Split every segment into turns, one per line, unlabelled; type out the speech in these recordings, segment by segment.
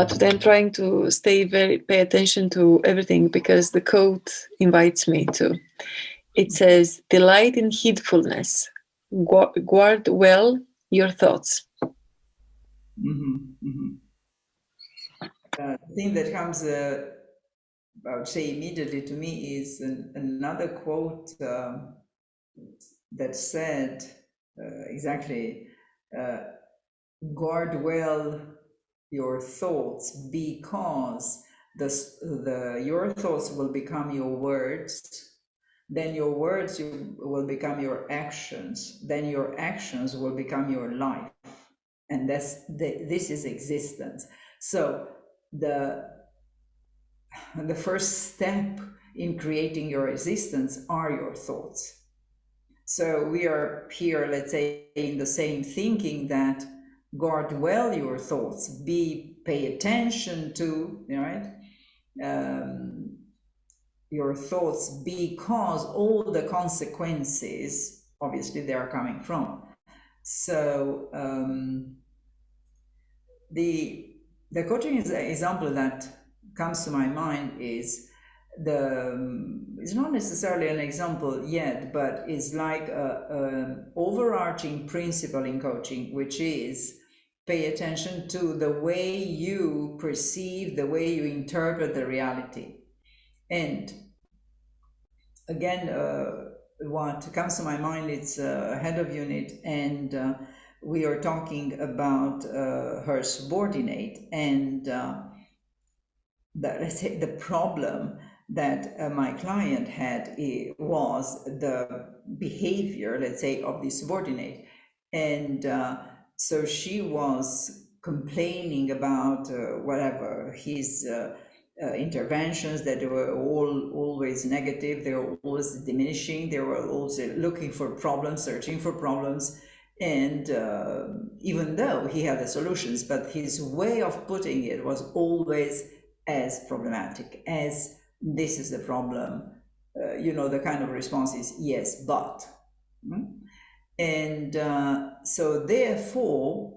Today I'm trying to pay attention to everything because the quote invites me to. It says, delight in heedfulness, guard well your thoughts.
The thing that comes, I would say, immediately to me is another quote that said exactly, guard well your thoughts, because your thoughts will become your words, then your words will become your actions, then your actions will become your life, and this is existence. So the first step in creating your existence are your thoughts. So we are here, let's say, in the same thinking that guard well your thoughts, pay attention to, right? Your thoughts, because all the consequences, obviously, they are coming from. So the coaching example that comes to my mind is it's not necessarily an example yet, but it's like an overarching principle in coaching, which is pay attention to the way you perceive, the way you interpret the reality. And again, what comes to my mind, it's head of unit, and we are talking about her subordinate, and let's say the problem that my client had was the behavior, let's say, of the subordinate. And so she was complaining about whatever his interventions, that they were always negative, they were always diminishing, they were also looking for problems, searching for problems. And even though he had the solutions, but his way of putting it was always as problematic, as this is the problem. The kind of response is yes, but. And so therefore,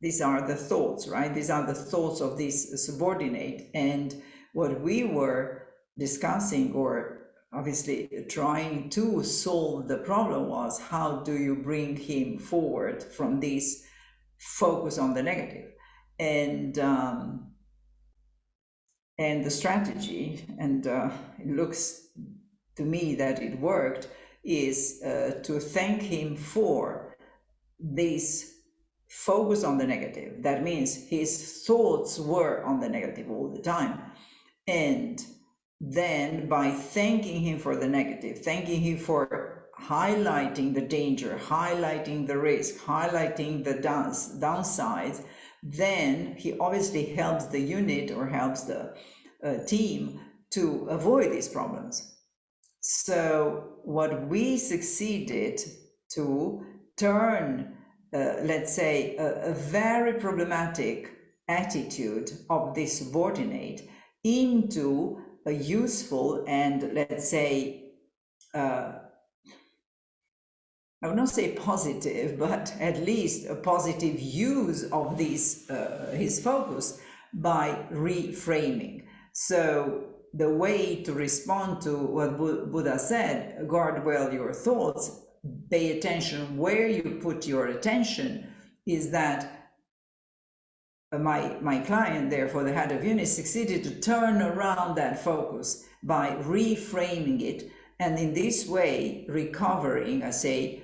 these are the thoughts, right? These are the thoughts of this subordinate. And what we were discussing, or obviously trying to solve the problem, was how do you bring him forward from this focus on the negative? And the strategy, and it looks to me that it worked, is to thank him for this focus on the negative. That means his thoughts were on the negative all the time. And then by thanking him for the negative, thanking him for highlighting the danger, highlighting the risk, highlighting the downsides, then he obviously helps the unit or helps the team to avoid these problems. So what we succeeded to turn, let's say, a very problematic attitude of this subordinate into a useful and, let's say, I would not say positive, but at least a positive use of this, his focus, by reframing. So the way to respond to what Buddha said, guard well your thoughts, pay attention where you put your attention, is that my client, therefore the head of unit, succeeded to turn around that focus by reframing it, and in this way recovering, I say,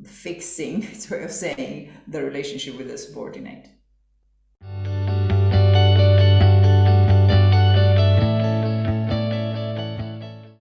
fixing, its way of saying, the relationship with the subordinate.